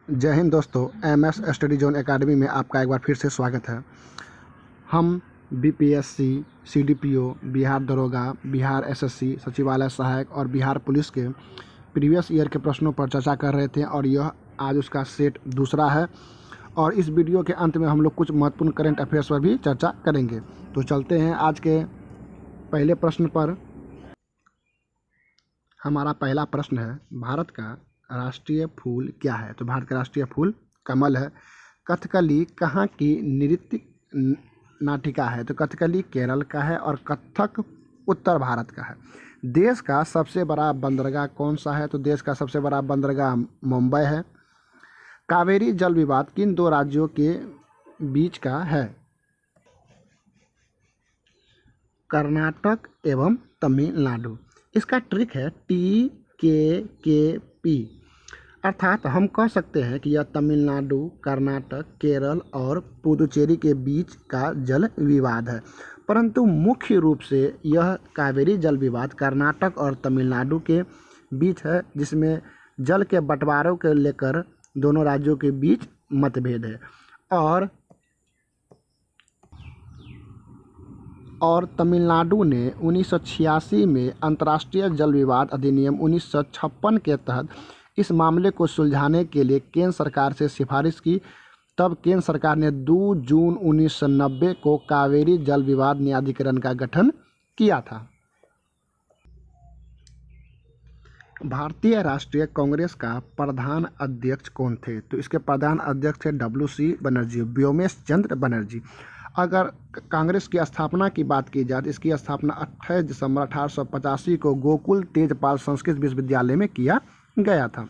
जय हिंद दोस्तों, MS study zone academy में आपका एक बार फिर से स्वागत है। हम बीपीएससी, सीडीपीओ, बिहार दरोगा, बिहार एसएससी, सचिवालय सहायक और बिहार पुलिस के प्रीवियस ईयर के प्रश्नों पर चर्चा कर रहे थे और यह आज उसका सेट दूसरा है। और इस वीडियो के अंत में हम लोग कुछ महत्वपूर्ण करंट अफेयर्स पर भी चर्चा करेंगे। तो चलते हैं आज के पहले प्रश्न पर। हमारा पहला प्रश्न है, भारत का राष्ट्रीय फूल क्या है? तो भारत का राष्ट्रीय फूल कमल है। कथकली कहाँ की नृत्य नाटिका है? तो कथकली केरल का है और कथक उत्तर भारत का है। देश का सबसे बड़ा बंदरगाह कौन सा है? तो देश का सबसे बड़ा बंदरगाह मुंबई है। कावेरी जल विवाद किन दो राज्यों के बीच का है? कर्नाटक एवं तमिलनाडु। इसका ट्रिक है TKKP, अर्थात हम कह सकते हैं कि यह तमिलनाडु, कर्नाटक, केरल और पुदुचेरी के बीच का जल विवाद है, परंतु मुख्य रूप से यह कावेरी जल विवाद कर्नाटक और तमिलनाडु के बीच है, जिसमें जल के बंटवारे को लेकर दोनों राज्यों के बीच मतभेद है। और तमिलनाडु ने 1986 में अंतर्राष्ट्रीय जल विवाद अधिनियम 1956 के तहत इस मामले को सुलझाने के लिए केंद्र सरकार से सिफारिश की। तब केंद्र सरकार ने 2 जून 1990 को कावेरी जल विवाद न्यायाधिकरण का गठन किया था। भारतीय राष्ट्रीय कांग्रेस का प्रधान अध्यक्ष कौन थे? तो इसके प्रधान अध्यक्ष थे WC बनर्जी, व्योमेश चंद्र बनर्जी। अगर कांग्रेस की स्थापना की बात की जाए तो इसकी स्थापना 28 दिसंबर 1885 को गोकुल तेजपाल संस्कृत विश्वविद्यालय में किया गया था।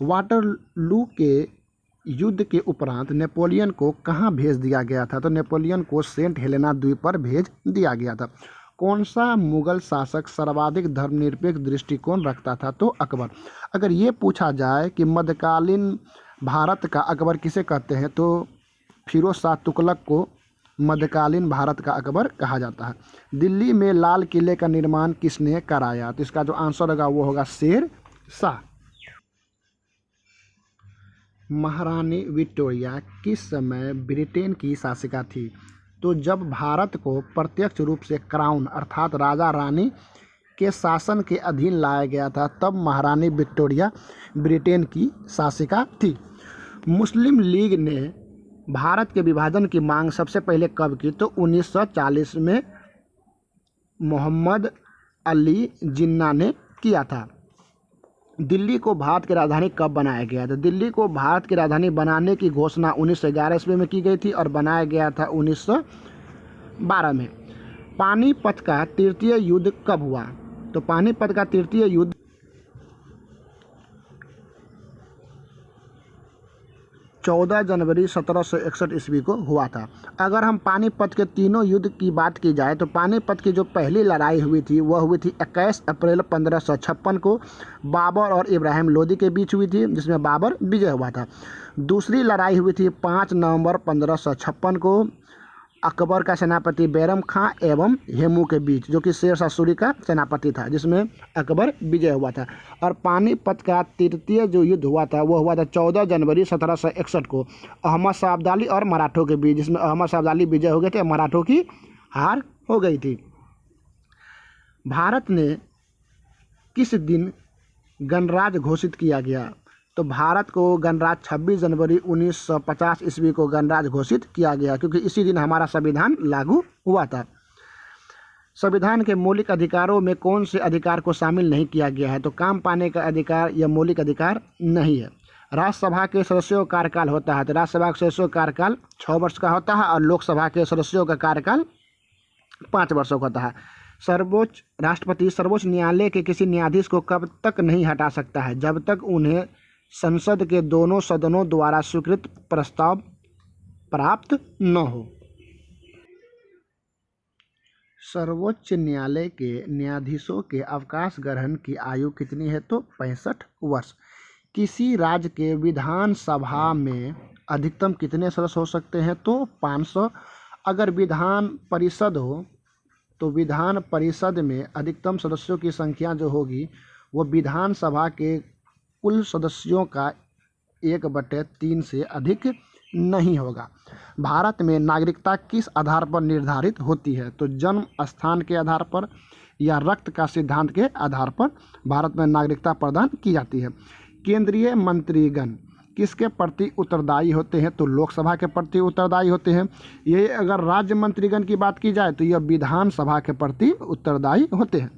वाटरलू के युद्ध के उपरांत नेपोलियन को कहाँ भेज दिया गया था? तो नेपोलियन को सेंट हेलेना द्वीप पर भेज दिया गया था। कौन सा मुगल शासक सर्वाधिक धर्मनिरपेक्ष दृष्टिकोण रखता था? तो अकबर। अगर ये पूछा जाए कि मध्यकालीन भारत का अकबर किसे कहते हैं, तो फिरोज शाह तुगलक को मध्यकालीन भारत का अकबर कहा जाता है। दिल्ली में लाल किले का निर्माण किसने कराया? तो इसका जो आंसर होगा वो होगा शेर शाह। महारानी विक्टोरिया किस समय ब्रिटेन की शासिका थी? तो जब भारत को प्रत्यक्ष रूप से क्राउन अर्थात राजा रानी के शासन के अधीन लाया गया था, तब महारानी विक्टोरिया ब्रिटेन की शासिका थी। मुस्लिम लीग ने भारत के विभाजन की मांग सबसे पहले कब की? तो 1940 में मोहम्मद अली जिन्ना ने किया था। दिल्ली को भारत की राजधानी कब बनाया गया था? दिल्ली को भारत की राजधानी बनाने की घोषणा 1911 ईस्वी में की गई थी और बनाया गया था 1912 में। पानीपत का तृतीय युद्ध कब हुआ? तो पानीपत का तृतीय युद्ध 14 जनवरी 1761 ईस्वी को हुआ था। अगर हम पानीपत के तीनों युद्ध की बात की जाए तो पानीपत की जो पहली लड़ाई हुई थी वह हुई थी 21 अप्रैल 1556 को बाबर और इब्राहिम लोदी के बीच हुई थी, जिसमें बाबर विजय हुआ था। दूसरी लड़ाई हुई थी 5 नवंबर 1556 को अकबर का सेनापति बैरम खां एवं हेमू के बीच, जो कि शेर शाह सूरी का सेनापति था, जिसमें अकबर विजय हुआ था। और पानीपत का तृतीय जो युद्ध हुआ था वह हुआ था 14 जनवरी 1761 को अहमद शाह अब्दाली और मराठों के बीच, जिसमें अहमद शाह अब्दाली विजय हो गए थे, मराठों की हार हो गई थी। भारत ने किस दिन गणराज्य घोषित किया गया? तो भारत को गणराज्य 26 जनवरी 1950 ईस्वी को गणराज्य घोषित किया गया, क्योंकि इसी दिन हमारा संविधान लागू हुआ था। संविधान के मौलिक अधिकारों में कौन से अधिकार को शामिल नहीं किया गया है? तो काम पाने का अधिकार यह मौलिक अधिकार नहीं है। राज्यसभा के सदस्यों का कार्यकाल होता है, तो राज्यसभा के सदस्यों का कार्यकाल 6 वर्ष का होता है और लोकसभा के सदस्यों का कार्यकाल 5 वर्षों का होता है। राष्ट्रपति सर्वोच्च न्यायालय के किसी न्यायाधीश को कब तक नहीं हटा सकता है? जब तक उन्हें संसद के दोनों सदनों द्वारा स्वीकृत प्रस्ताव प्राप्त न हो। सर्वोच्च न्यायालय के न्यायाधीशों के अवकाश ग्रहण की आयु कितनी है? तो 65 वर्ष। किसी राज्य के विधानसभा में अधिकतम कितने सदस्य हो सकते हैं? तो 500। अगर विधान परिषद हो तो विधान परिषद में अधिकतम सदस्यों की संख्या जो होगी वो विधानसभा के कुल सदस्यों का 1/3 से अधिक नहीं होगा। भारत में नागरिकता किस आधार पर निर्धारित होती है? तो जन्म स्थान के आधार पर या रक्त का सिद्धांत के आधार पर भारत में नागरिकता प्रदान की जाती है। केंद्रीय मंत्रीगण किसके प्रति उत्तरदायी होते हैं? तो लोकसभा के प्रति उत्तरदायी होते हैं। ये अगर राज्य मंत्रीगण की बात की जाए तो यह विधानसभा के प्रति उत्तरदायी होते हैं।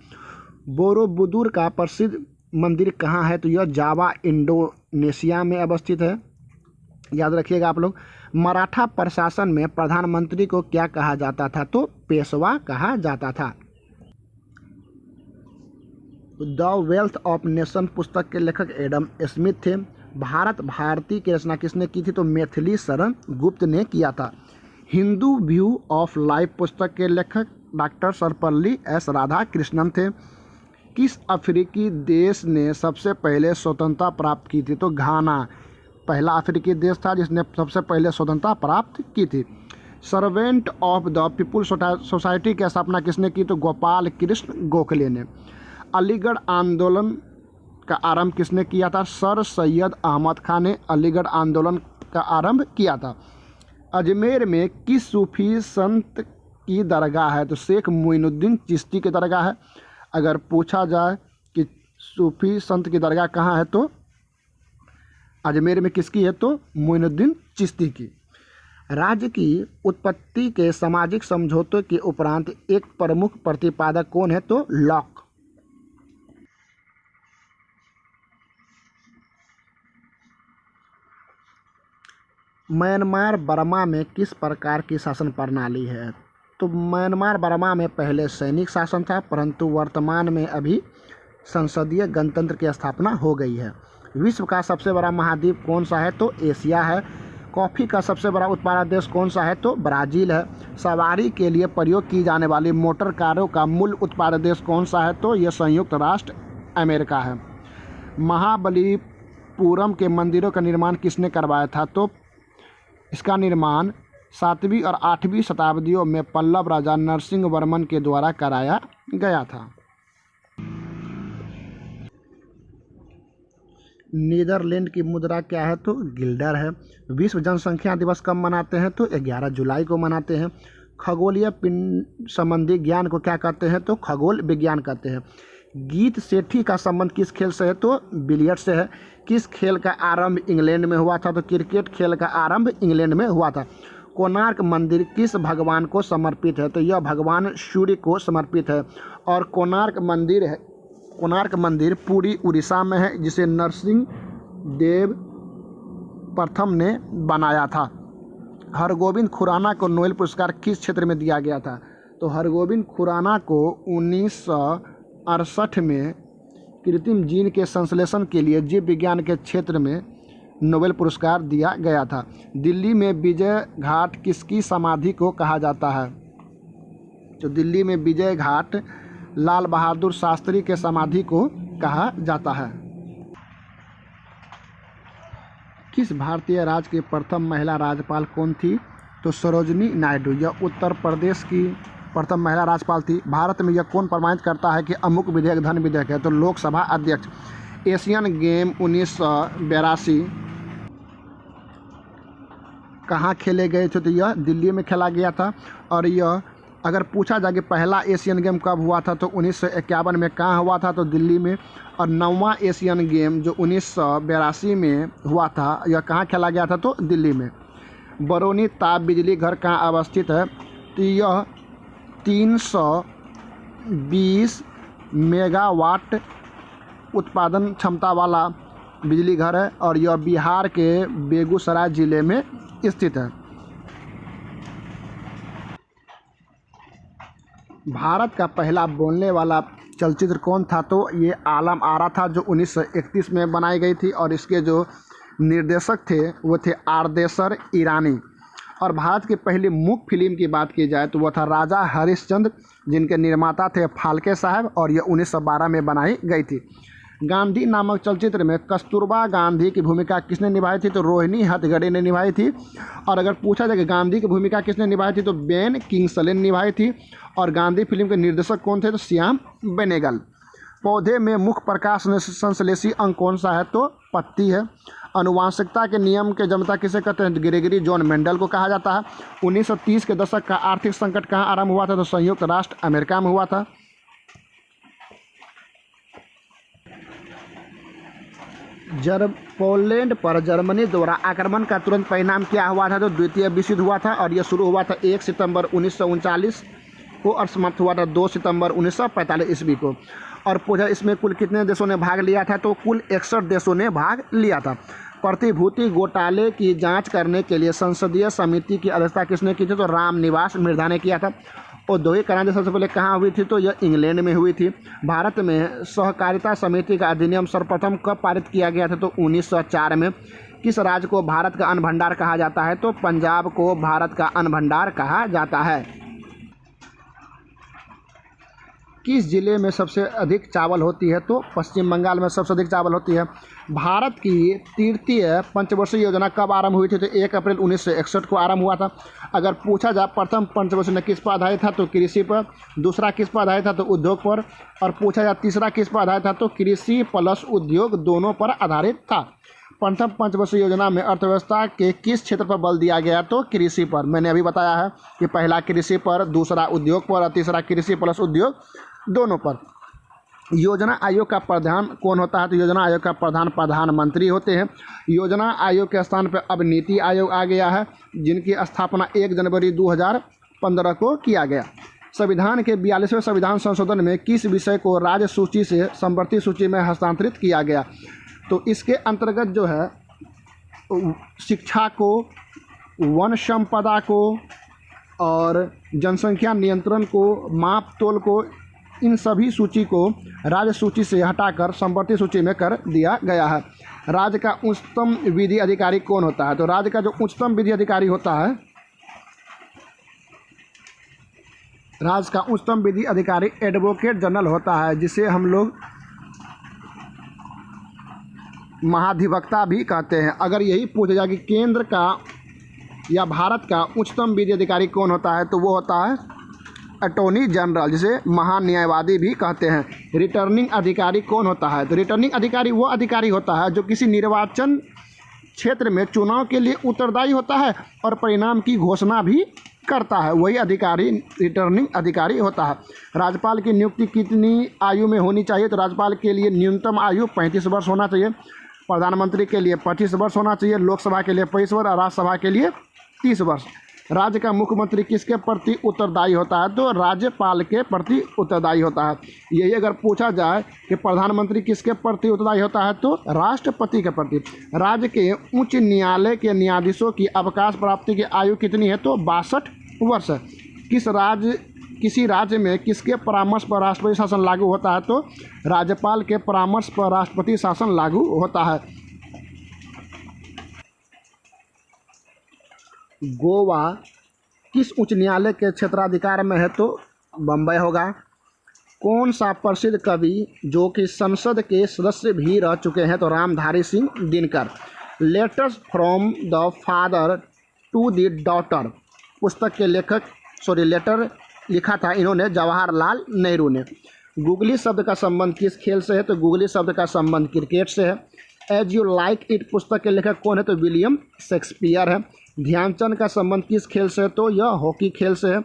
बोरोबुदुर का प्रसिद्ध मंदिर कहाँ है? तो यह जावा इंडोनेशिया में अवस्थित है, याद रखिएगा आप लोग। मराठा प्रशासन में प्रधानमंत्री को क्या कहा जाता था? तो पेशवा कहा जाता था। द वेल्थ ऑफ नेशन पुस्तक के लेखक एडम स्मिथ थे। भारत भारती की रचना किसने की थी? तो मैथिली शरण गुप्त ने किया था। हिंदू व्यू ऑफ लाइफ पुस्तक के लेखक डॉक्टर सर्वपल्ली एस राधाकृष्णन थे। किस अफ्रीकी देश ने सबसे पहले स्वतंत्रता प्राप्त की थी? तो घाना पहला अफ्रीकी देश था जिसने सबसे पहले स्वतंत्रता प्राप्त की थी। Servant of the people society की स्थापना किसने की? तो गोपाल कृष्ण गोखले ने। अलीगढ़ आंदोलन का आरंभ किसने किया था? सर सैयद अहमद खान ने अलीगढ़ आंदोलन का आरंभ किया था। अजमेर में किस सूफी संत की दरगाह है? तो शेख मोइनुद्दीन चिश्ती की दरगाह है। अगर पूछा जाए कि सूफी संत की दरगाह कहाँ है तो अजमेर में किसकी है? तो मोइनुद्दीन चिश्ती की। राज्य की उत्पत्ति के सामाजिक समझौते के उपरांत एक प्रमुख प्रतिपादक कौन है? तो लॉक। म्यांमार बर्मा में किस प्रकार की शासन प्रणाली है? तो म्यांमार बर्मा में पहले सैनिक शासन था, परंतु वर्तमान में अभी संसदीय गणतंत्र की स्थापना हो गई है। विश्व का सबसे बड़ा महाद्वीप कौन सा है? तो एशिया है। कॉफ़ी का सबसे बड़ा उत्पादक देश कौन सा है? तो ब्राज़ील है। सवारी के लिए प्रयोग की जाने वाली मोटर कारों का मूल उत्पादक देश कौन सा है? तो यह संयुक्त राष्ट्र अमेरिका है। महाबलीपुरम के मंदिरों का निर्माण किसने करवाया था? तो इसका निर्माण 7वीं और 8वीं शताब्दियों में पल्लव राजा नरसिंह वर्मन के द्वारा कराया गया था। नीदरलैंड की मुद्रा क्या है? तो गिल्डर है। विश्व जनसंख्या दिवस कब मनाते हैं? तो 11 जुलाई को मनाते हैं। खगोलीय पिंड संबंधी ज्ञान को क्या कहते हैं? तो खगोल विज्ञान कहते हैं। गीत सेठी का संबंध किस खेल से है? तो बिलियर्ड से है। किस खेल का आरंभ इंग्लैंड में हुआ था? तो क्रिकेट खेल का आरंभ इंग्लैंड में हुआ था। कोणार्क मंदिर किस भगवान को समर्पित है? तो यह भगवान सूर्य को समर्पित है। और कोणार्क मंदिर पूरी उड़ीसा में है, जिसे नरसिंह देव प्रथम ने बनाया था। हरगोविंद खुराना को नोबेल पुरस्कार किस क्षेत्र में दिया गया था? तो हरगोविंद खुराना को 1968 में कृत्रिम जीन के संश्लेषण के लिए जीव विज्ञान के क्षेत्र में नोबेल पुरस्कार दिया गया था। दिल्ली में विजय घाट किसकी समाधि को कहा जाता है? तो दिल्ली में विजय घाट लाल बहादुर शास्त्री के समाधि को कहा जाता है। किस भारतीय राज्य की प्रथम महिला राज्यपाल कौन थी? तो सरोजिनी नायडू। यह उत्तर प्रदेश की प्रथम महिला राज्यपाल थी। भारत में यह कौन प्रमाणित करता है कि अमुक विधेयक धन विधेयक है? तो लोकसभा अध्यक्ष। एशियन गेम 1982 कहाँ खेले गए थे? तो यह दिल्ली में खेला गया था। और यह अगर पूछा जाए कि पहला एशियन गेम कब हुआ था तो 1951 में कहाँ हुआ था? तो दिल्ली में। और 9वां एशियन गेम जो 1982 में हुआ था यह कहाँ खेला गया था? तो दिल्ली में। बरौनी ताप बिजली घर कहाँ अवस्थित है? तो यह 320 मेगावाट उत्पादन क्षमता वाला बिजली घर है और यह बिहार के बेगूसराय ज़िले में स्थित है। भारत का पहला बोलने वाला चलचित्र कौन था? तो ये आलम आरा था, जो 1931 में बनाई गई थी और इसके जो निर्देशक थे वो थे आरदेसर ईरानी। और भारत की पहली मूक फिल्म की बात की जाए तो वह था राजा हरिश्चंद्र, जिनके निर्माता थे फाल्के साहब, और यह 1912 में बनाई गई थी। गांधी नामक चलचित्र में कस्तूरबा गांधी की भूमिका किसने निभाई थी? तो रोहिणी हथगड़े ने निभाई थी। और अगर पूछा जाए कि गांधी की भूमिका किसने निभाई थी तो बेन किंग्सले ने निभाई थी। और गांधी फिल्म के निर्देशक कौन थे? तो श्याम बेनेगल। पौधे में मुख्य प्रकाश संश्लेषी अंग कौन सा है? तो पत्ती है। आनुवंशिकता के नियम के जनता किसे कहते हैं? ग्रेगरी जॉन मेंडल को कहा जाता है। 1930 के दशक का आर्थिक संकट कहाँ आरंभ हुआ था? तो संयुक्त राष्ट्र अमेरिका में हुआ था। पोलैंड पर जर्मनी द्वारा आक्रमण का तुरंत परिणाम क्या हुआ था? तो द्वितीय विश्व युद्ध हुआ था और यह शुरू हुआ था 1 सितंबर 1939 को और समाप्त हुआ था 2 सितंबर 1945 ईस्वी को। और पूछा इसमें कुल कितने देशों ने भाग लिया था? तो कुल 61 देशों ने भाग लिया था। प्रतिभूति घोटाले की जांच करने के लिए संसदीय समिति की अध्यक्षता किसने की थी? तो रामनिवास मिर्धा ने किया था। औद्योगिक क्रांति सबसे पहले कहाँ हुई थी? तो यह इंग्लैंड में हुई थी। भारत में सहकारिता समिति का अधिनियम सर्वप्रथम कब पारित किया गया था? तो 1904 में। किस राज्य को भारत का अन्न भंडार कहा जाता है? तो पंजाब को भारत का अन्न भंडार कहा जाता है। किस जिले में सबसे अधिक चावल होती है? तो पश्चिम बंगाल में सबसे अधिक चावल होती है। भारत की तृतीय पंचवर्षीय योजना कब आरंभ हुई थी? तो 1 अप्रैल 1961 को आरंभ हुआ था। अगर पूछा जाए प्रथम पंचवर्षीय योजना किस पर आधारित था? तो कृषि पर। दूसरा किस पर आधारित था? तो उद्योग पर। और पूछा जाए तीसरा किस पर आधारित था? तो कृषि प्लस उद्योग दोनों पर आधारित था। प्रथम पंचवर्षीय योजना में अर्थव्यवस्था के किस क्षेत्र पर बल दिया गया? तो कृषि पर। मैंने अभी बताया है कि पहला कृषि पर, दूसरा उद्योग पर और तीसरा कृषि प्लस उद्योग दोनों पर। योजना आयोग का प्रधान कौन होता है? तो योजना आयोग का प्रधान प्रधानमंत्री होते हैं। योजना आयोग के स्थान पर अब नीति आयोग आ गया है, जिनकी स्थापना 1 जनवरी 2015 को किया गया। संविधान के 42वें संविधान संशोधन में किस विषय को राज्य सूची से समवर्ती सूची में हस्तांतरित किया गया? तो इसके अंतर्गत जो है शिक्षा को, वन संपदा को और जनसंख्या नियंत्रण को, माप तोल को, इन सभी सूची को राज्य सूची से हटाकर समवर्ती सूची में कर दिया गया है। राज्य का उच्चतम विधि अधिकारी कौन होता है? तो राज्य का जो उच्चतम विधि अधिकारी होता है, राज्य का उच्चतम विधि अधिकारी एडवोकेट जनरल होता है, जिसे हम लोग महाधिवक्ता भी कहते हैं। अगर यही पूछा जाए कि केंद्र का या भारत का उच्चतम विधि अधिकारी कौन होता है? तो वो होता है अटॉर्नी जनरल, जिसे महान्यायवादी भी कहते हैं। रिटर्निंग अधिकारी कौन होता है? तो रिटर्निंग अधिकारी वो अधिकारी होता है जो किसी निर्वाचन क्षेत्र में चुनाव के लिए उत्तरदायी होता है और परिणाम की घोषणा भी करता है, वही अधिकारी रिटर्निंग अधिकारी होता है। राज्यपाल की नियुक्ति कितनी आयु में होनी चाहिए? तो राज्यपाल के लिए न्यूनतम आयु 35 वर्ष होना चाहिए। प्रधानमंत्री के लिए 25 वर्ष होना चाहिए। लोकसभा के लिए 25 वर्ष और राज्यसभा के लिए 30 वर्ष। राज्य का मुख्यमंत्री किसके प्रति उत्तरदायी होता है? तो राज्यपाल के प्रति उत्तरदायी होता है। यही अगर पूछा जाए कि प्रधानमंत्री किसके प्रति उत्तरदायी होता है? तो राष्ट्रपति के प्रति। राज्य के उच्च न्यायालय के न्यायाधीशों की अवकाश प्राप्ति की आयु कितनी है? तो 62 वर्ष है। किसी राज्य में किसके परामर्श पर राष्ट्रपति शासन लागू होता है? तो राज्यपाल के परामर्श पर राष्ट्रपति शासन लागू होता है। गोवा किस उच्च न्यायालय के क्षेत्राधिकार में है? तो बम्बई होगा। कौन सा प्रसिद्ध कवि जो कि संसद के सदस्य भी रह चुके हैं? तो Ramdhari Singh Dinkar. Letters from the father to the daughter पुस्तक के लेटर लिखा था इन्होंने जवाहरलाल नेहरू ने। गूगली शब्द का संबंध किस खेल से है? तो गूगली शब्द का संबंध क्रिकेट से है। एज यू लाइक इट पुस्तक के लेखक कौन है? तो विलियम शेक्सपियर है। ध्यानचंद का संबंध किस खेल से है? तो यह हॉकी खेल से है।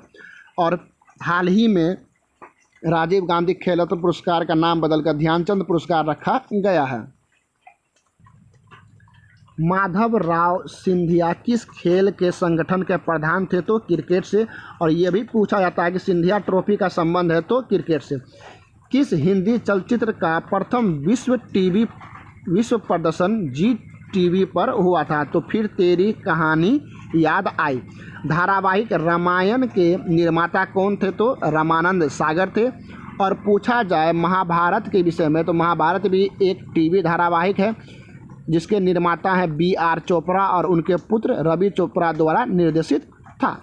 और हाल ही में राजीव गांधी खेल रत्न पुरस्कार का नाम बदलकर ध्यानचंद पुरस्कार रखा गया है। माधव राव सिंधिया किस खेल के संगठन के प्रधान थे? तो क्रिकेट से। और ये भी पूछा जाता है कि सिंधिया ट्रॉफी का संबंध है तो क्रिकेट से। किस हिंदी चलचित्र का प्रथम विश्व प्रदर्शन जी टीवी पर हुआ था? तो फिर तेरी कहानी याद आई। धारावाहिक रामायण के निर्माता कौन थे? तो रामानंद सागर थे। और पूछा जाए महाभारत के विषय में, तो महाभारत भी एक टीवी धारावाहिक है जिसके निर्माता हैं B.R. चोपड़ा और उनके पुत्र रवि चोपड़ा द्वारा निर्देशित था।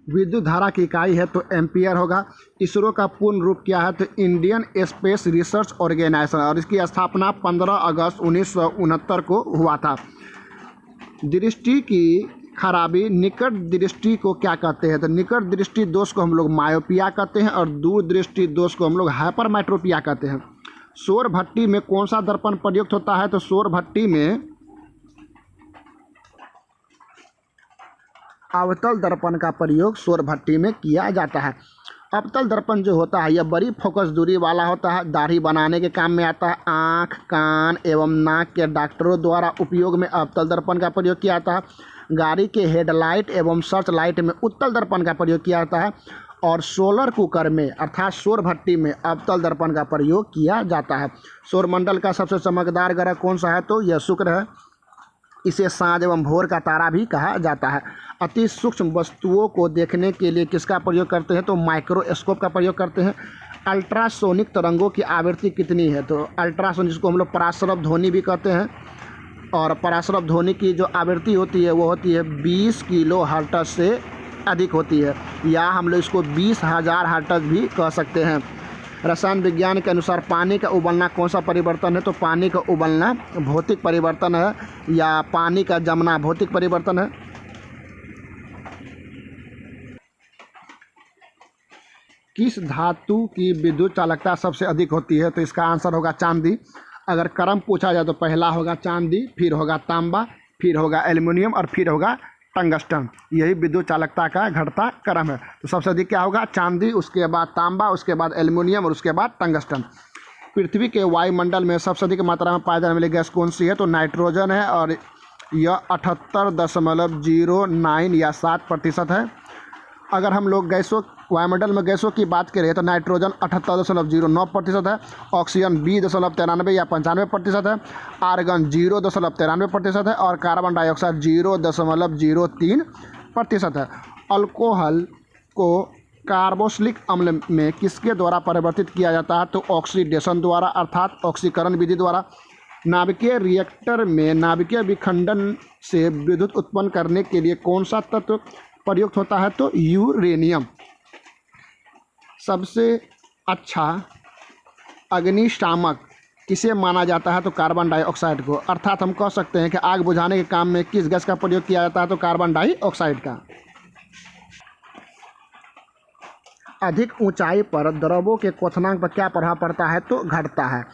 विद्युत धारा की इकाई है तो एम्पियर होगा। इसरो का पूर्ण रूप क्या है? तो इंडियन स्पेस रिसर्च ऑर्गेनाइजेशन, और इसकी स्थापना 15 अगस्त 1969 को हुआ था। दृष्टि की खराबी निकट दृष्टि को क्या कहते हैं? तो निकट दृष्टि दोष को हम लोग मायोपिया कहते हैं और दूर दृष्टि दोष को हम लोग हाइपरमेट्रोपिया कहते हैं। सौर भट्टी में कौन सा दर्पण प्रयुक्त होता है? तो सौर भट्टी में अवतल दर्पण का प्रयोग सौर भट्टी में किया जाता है। अवतल दर्पण जो होता है यह बड़ी फोकस दूरी वाला होता है, दाढ़ी बनाने के काम में आता है। आँख, कान एवं नाक के डॉक्टरों द्वारा उपयोग में अवतल दर्पण का प्रयोग किया जाता है। गाड़ी के हेडलाइट एवं सर्च लाइट में उत्तल दर्पण का प्रयोग किया जाता है और सोलर कुकर में अर्थात सौर भट्टी में अवतल दर्पण का प्रयोग किया जाता है। सौरमंडल का सबसे चमकदार ग्रह कौन सा है? तो यह शुक्र है। इसे सांझ एवं भोर का तारा भी कहा जाता है। अति सूक्ष्म वस्तुओं को देखने के लिए किसका प्रयोग करते हैं? तो माइक्रोस्कोप का प्रयोग करते हैं। अल्ट्रासोनिक तरंगों की आवृत्ति कितनी है? तो अल्ट्रासोनिक, जिसको हम लोग पराश्रव ध्वनि भी कहते हैं, और पराश्रव ध्वनि की जो आवृत्ति होती है वो होती है 20 किलो हर्ट्ज से अधिक होती है, या हम लोग इसको 20,000 हर्ट्ज भी कह सकते हैं। रसायन विज्ञान के अनुसार पानी का उबलना कौन सा परिवर्तन है? तो पानी का उबलना भौतिक परिवर्तन है, या पानी का जमना भौतिक परिवर्तन है। किस धातु की विद्युत चालकता सबसे अधिक होती है? तो इसका आंसर होगा चांदी। अगर क्रम पूछा जाए तो पहला होगा चांदी, फिर होगा तांबा, फिर होगा एल्युमिनियम और फिर होगा टंगस्टन। यही विद्युत चालकता का घटता क्रम है। तो सबसे अधिक क्या होगा? चांदी, उसके बाद तांबा, उसके बाद एल्युमिनियम और उसके बाद टंगस्टन। पृथ्वी के वायुमंडल में सबसे अधिक मात्रा में पाई जाने वाली गैस कौन सी है? तो नाइट्रोजन है और यह 78.09 या 7% है। अगर हम लोग गैसों वायुमंडल में गैसों की बात करें तो नाइट्रोजन 78.09% है, ऑक्सीजन 20.93 या 95% है, आर्गन 0.93% है और कार्बन डाइऑक्साइड 0.03% है। अल्कोहल को कार्बोक्सिलिक अम्ल में किसके द्वारा परिवर्तित किया जाता है? तो ऑक्सीडेशन द्वारा अर्थात ऑक्सीकरण विधि द्वारा। नाभिकीय रिएक्टर में नाभिकीय विखंडन से विद्युत उत्पन्न करने के लिए कौन सा तत्व प्रयुक्त होता है? तो यूरेनियम। सबसे अच्छा अग्निशामक किसे माना जाता है? तो कार्बन डाइऑक्साइड को। अर्थात हम कह सकते हैं कि आग बुझाने के काम में किस गैस का प्रयोग किया जाता है? तो कार्बन डाइऑक्साइड का। अधिक ऊंचाई पर द्रवों के क्वथनांक पर क्या प्रभाव पड़ता है? तो घटता है,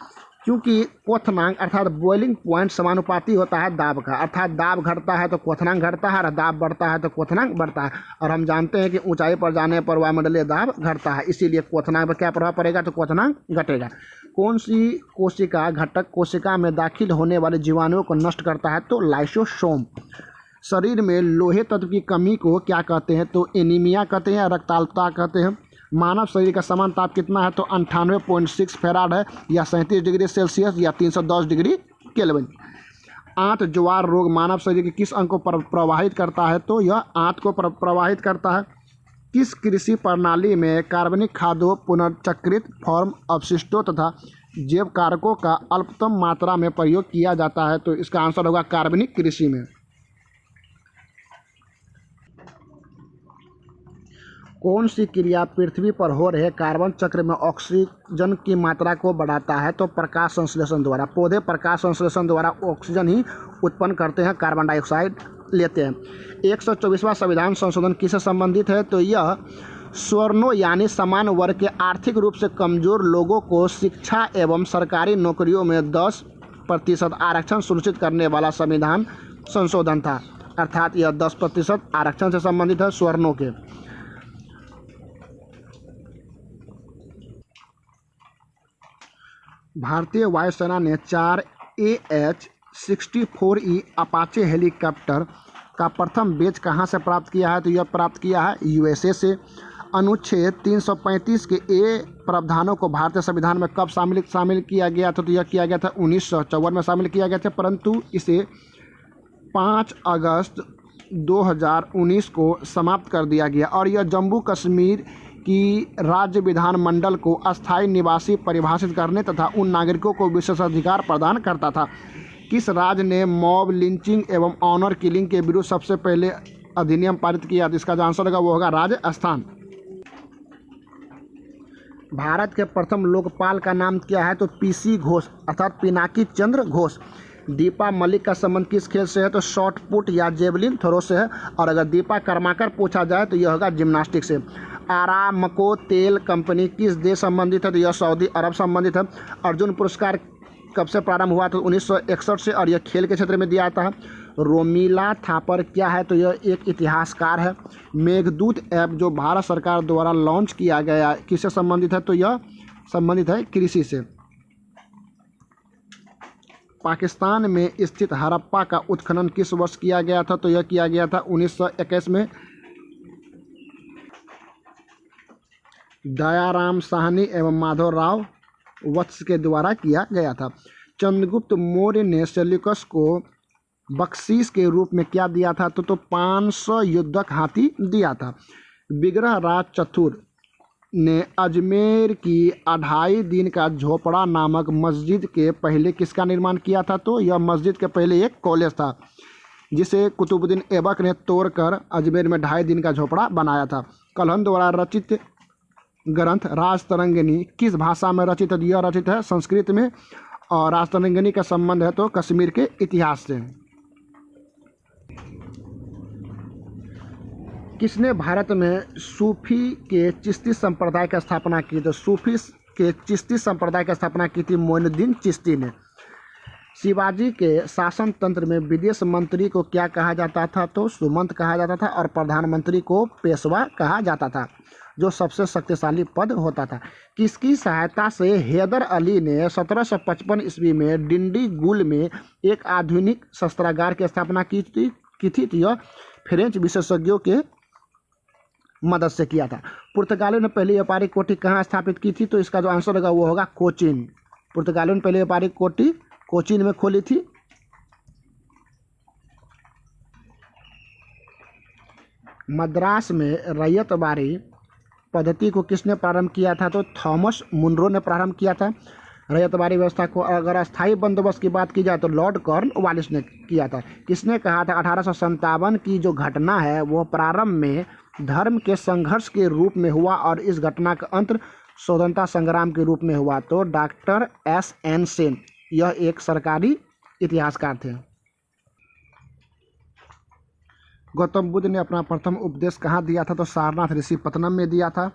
क्योंकि क्वथनांक अर्थात बॉइलिंग पॉइंट समानुपाती होता है दाब का। अर्थात दाब घटता है तो क्वथनांक घटता है और दाब बढ़ता है तो क्वथनांक बढ़ता है। और हम जानते हैं कि ऊंचाई पर जाने पर वायुमंडलीय दाब घटता है, इसीलिए क्वथनांक पर क्या प्रभाव पड़ेगा? तो क्वथनांक घटेगा। कौन सी कोशिका घटक कोशिका में दाखिल होने वाले जीवाणुओं को नष्ट करता है? तो लाइसोसोम। शरीर में लोहे तत्व की कमी को क्या कहते हैं? तो एनीमिया कहते हैं या रक्ताल्पता कहते हैं। मानव शरीर का समान ताप कितना है? तो 98.6 फैराड है, या 37 डिग्री सेल्सियस या 310 डिग्री केल्विन। आंत ज्वार रोग मानव शरीर के किस अंग को प्रवाहित करता है? तो यह आंत को प्रवाहित करता है। किस कृषि प्रणाली में कार्बनिक खादों, पुनर्चक्रित फॉर्म अपशिष्टों तथा जैव कारकों का अल्पतम मात्रा में प्रयोग किया जाता है? तो इसका आंसर होगा कार्बनिक कृषि में। कौन सी क्रिया पृथ्वी पर हो रहे कार्बन चक्र में ऑक्सीजन की मात्रा को बढ़ाता है? तो प्रकाश संश्लेषण द्वारा। पौधे प्रकाश संश्लेषण द्वारा ऑक्सीजन ही उत्पन्न करते हैं, कार्बन डाइऑक्साइड लेते हैं। 124वां संविधान संशोधन किससे संबंधित है? तो यह सवर्णों यानी समान वर्ग के आर्थिक रूप से कमजोर लोगों को शिक्षा एवं सरकारी नौकरियों में 10% आरक्षण सुनिश्चित करने वाला संविधान संशोधन था। अर्थात यह 10% आरक्षण से संबंधित है, सवर्णों के। भारतीय वायुसेना ने 4 AH-64E अपाचे हेलीकॉप्टर का प्रथम बैच कहां से प्राप्त किया है? तो यह प्राप्त किया है USA से। अनुच्छेद 335 के ए प्रावधानों को भारतीय संविधान में कब शामिल किया गया था? तो यह किया गया था 1954 में शामिल किया गया था, परंतु इसे 5 अगस्त 2019 को समाप्त कर दिया गया और यह जम्मू कश्मीर की राज्य विधानमंडल को अस्थायी निवासी परिभाषित करने तथा उन नागरिकों को विशेषाधिकार प्रदान करता था। किस राज्य ने मॉब लिंचिंग एवं ऑनर किलिंग के विरुद्ध सबसे पहले अधिनियम पारित किया? तो इसका जो आंसर होगा वो होगा राजस्थान। भारत के प्रथम लोकपाल का नाम क्या है? तो PC घोष अर्थात पिनाकी चंद्र घोष। दीपा मलिक का संबंध किस खेल से है? तो शॉट पुट या जेवलिन थ्रो से है। और अगर दीपा कर्माकर पूछा जाए तो यह होगा जिम्नास्टिक से। आरामको तेल कंपनी किस देश संबंधित है? तो यह सऊदी अरब संबंधित है। अर्जुन पुरस्कार कब से प्रारंभ हुआ? तो 1961 से, और यह खेल के क्षेत्र में दिया जाता है। रोमिला थापर क्या है? तो यह एक इतिहासकार है। मेघदूत ऐप जो भारत सरकार द्वारा लॉन्च किया गया किससे संबंधित है? तो यह संबंधित है कृषि से। पाकिस्तान में स्थित हड़प्पा का उत्खनन किस वर्ष किया गया था? तो यह किया गया था 1921 में। दयाराम साहनी एवं माधवराव वत्स के द्वारा किया गया था। चंद्रगुप्त मौर्य ने सेल्यूकस को बख्शीश के रूप में क्या दिया था? तो 500 युद्धक हाथी दिया था। विग्रह राज चतुर ने अजमेर की 2.5 दिन का झोपड़ा नामक मस्जिद के पहले किसका निर्माण किया था? तो यह मस्जिद के पहले एक कॉलेज था जिसे कुतुबुद्दीन ऐबक ने तोड़कर अजमेर में 2.5 दिन का झोपड़ा बनाया था। कल्हण द्वारा रचित ग्रंथ राजतरंगिणी किस भाषा में रचित है? यह रचित है संस्कृत में। और राजतरंगिणी का संबंध है तो कश्मीर के इतिहास से। किसने भारत में सूफी के चिश्ती संप्रदाय की स्थापना की? तो सूफी के चिश्ती संप्रदाय की स्थापना की थी मोइनुद्दीन चिश्ती ने। शिवाजी के शासन तंत्र में विदेश मंत्री को क्या कहा जाता था? तो सुमंत कहा जाता था। और प्रधानमंत्री को पेशवा कहा जाता था, जो सबसे शक्तिशाली पद होता था। किसकी सहायता से हैदर अली ने 1755 ईस्वी में डिंडीगुल में एक आधुनिक शस्त्रागार की स्थापना की थी? तो यह फ्रेंच विशेषज्ञों के मदद से किया था। पुर्तगालियों ने पहली व्यापारिक कोठी कहाँ स्थापित की थी? तो इसका जो आंसर होगा वो होगा कोचीन। पुर्तगालियों ने पहली व्यापारिक कोठी कोचीन में खोली थी। मद्रास में रैयतवारी पद्धति को किसने प्रारंभ किया था? तो थॉमस मुनरो ने प्रारंभ किया था। रैयतवारी व्यवस्था को अगर अस्थायी बंदोबस्त की बात की जाए तो लॉर्ड कॉर्नवालिस ने किया था। किसने कहा था 1857 की जो घटना है वो प्रारंभ में धर्म के संघर्ष के रूप में हुआ और इस घटना का अंत स्वतंत्रता संग्राम के रूप में हुआ? तो डॉक्टर S.N. सेन, यह एक सरकारी इतिहासकार थे। गौतम बुद्ध ने अपना प्रथम उपदेश कहाँ दिया था? तो सारनाथ ऋषिपत्तनम में दिया था।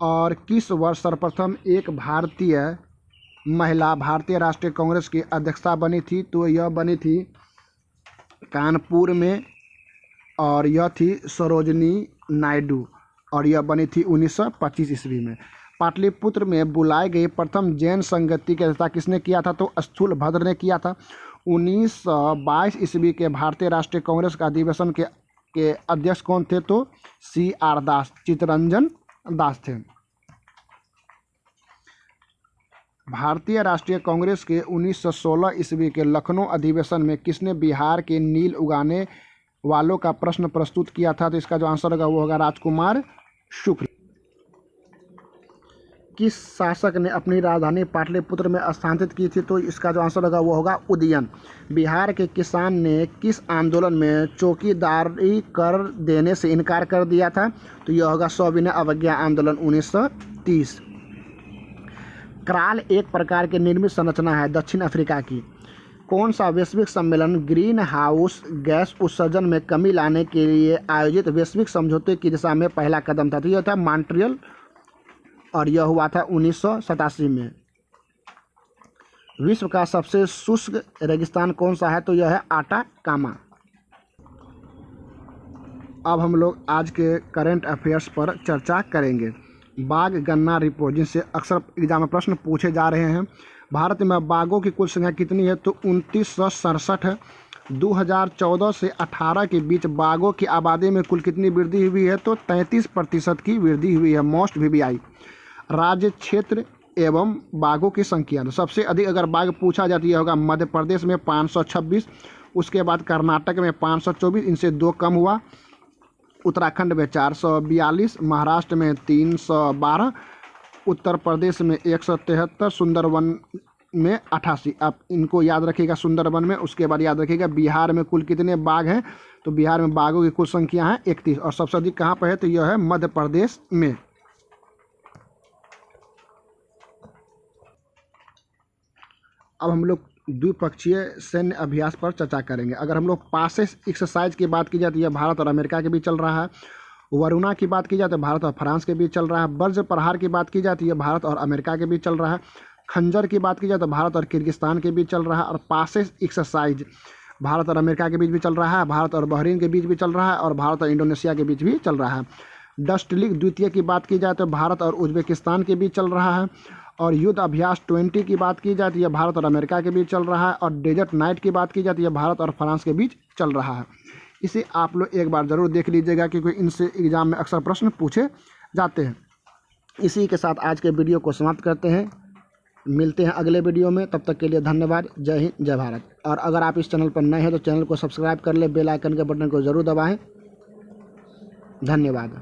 और किस वर्ष सर्वप्रथम एक भारतीय महिला भारतीय राष्ट्रीय कांग्रेस की अध्यक्षता बनी थी? तो यह बनी थी कानपुर में, और यह थी सरोजनी नायडू, और यह बनी थी 1925 ईस्वी में। पाटलिपुत्र में बुलाई गई प्रथम जैन संगति की अध्यक्षता किसने किया था? तो स्थूलभद्र ने किया था। 1922 ईस्वी के भारतीय राष्ट्रीय कांग्रेस का अधिवेशन के अध्यक्ष कौन थे? तो C.R. दास, चित्तरंजन दास थे। भारतीय राष्ट्रीय कांग्रेस के 1916 ईस्वी के लखनऊ अधिवेशन में किसने बिहार के नील उगाने वालों का प्रश्न प्रस्तुत किया था? तो इसका जो आंसर होगा वो होगा राजकुमार शुक्ल। किस शासक ने अपनी राजधानी पाटलिपुत्र में स्थानांतरित की थी? तो इसका जो आंसर होगा वो होगा उदयन। बिहार के किसान ने किस आंदोलन में चौकीदारी कर देने से इनकार कर दिया था? तो यह होगा सविनय अवज्ञा आंदोलन 1930। क्राल एक प्रकार की निर्मित संरचना है दक्षिण अफ्रीका की। कौन सा वैश्विक सम्मेलन ग्रीन हाउस गैस उत्सर्जन में कमी लाने के लिए आयोजित वैश्विक समझौते की दिशा में पहला कदम था? तो यह था मॉन्ट्रियल, और यह हुआ था 1987 में। विश्व का सबसे शुष्क रेगिस्तान कौन सा है? तो यह है आटाकामा। अब हम लोग आज के करंट अफेयर्स पर चर्चा करेंगे। बाघ गणना रिपोर्ट, जिनसे अक्सर एग्जाम में प्रश्न पूछे जा रहे हैं। भारत में बाघों की कुल संख्या कितनी है? तो 2967 है। 2014 से 18 के बीच बाघों की आबादी में कुल कितनी वृद्धि हुई है? तो 33% की वृद्धि हुई है। मोस्ट VBI राज्य, क्षेत्र एवं बाघों की संख्या। तो सबसे अधिक अगर बाघ पूछा जाता है होगा मध्य प्रदेश में 526, उसके बाद कर्नाटक में 524, इनसे 2 कम हुआ। उत्तराखंड में 442, महाराष्ट्र में 312, उत्तर प्रदेश में 173, सुंदरवन में 88। आप इनको याद रखिएगा सुंदरवन में। उसके बाद याद रखिएगा बिहार में कुल कितने बाघ हैं? तो बिहार में बाघों की कुल संख्या है 31, और सबसे अधिक कहाँ पर है? तो यह है मध्य प्रदेश में। अब हम लोग द्विपक्षीय सैन्य अभ्यास पर चर्चा करेंगे। अगर हम लोग पासेस एक्सरसाइज की बात की जाए तो यह भारत और अमेरिका के बीच चल रहा है। वरुणा की बात की जाए तो भारत और फ्रांस के बीच चल रहा है। वज्र प्रहार की बात की जाए तो यह भारत और अमेरिका के बीच चल रहा है। खंजर की बात की जाए तो भारत और किर्गिस्तान के बीच चल रहा है। और पासेस एक्सरसाइज भारत और अमेरिका के बीच भी चल रहा है, भारत और बहरीन के बीच भी चल रहा है, और भारत और इंडोनेशिया के बीच भी चल रहा है। डस्ट लीग द्वितीय की बात की जाए तो भारत और उज्बेकिस्तान के बीच चल रहा है। और युद्ध अभ्यास 20 की बात की जाए तो यह भारत और अमेरिका के बीच चल रहा है। और डेजर्ट नाइट की बात की जाए तो यह भारत और फ्रांस के बीच चल रहा है। इसे आप लोग एक बार ज़रूर देख लीजिएगा क्योंकि इनसे एग्जाम में अक्सर प्रश्न पूछे जाते हैं। इसी के साथ आज के वीडियो को समाप्त करते हैं। मिलते हैं अगले वीडियो में, तब तक के लिए धन्यवाद। जय हिंद, जय भारत। और अगर आप इस चैनल पर नए हैं तो चैनल को सब्सक्राइब कर ले, बेल आइकन के बटन को ज़रूर दबाएं। धन्यवाद।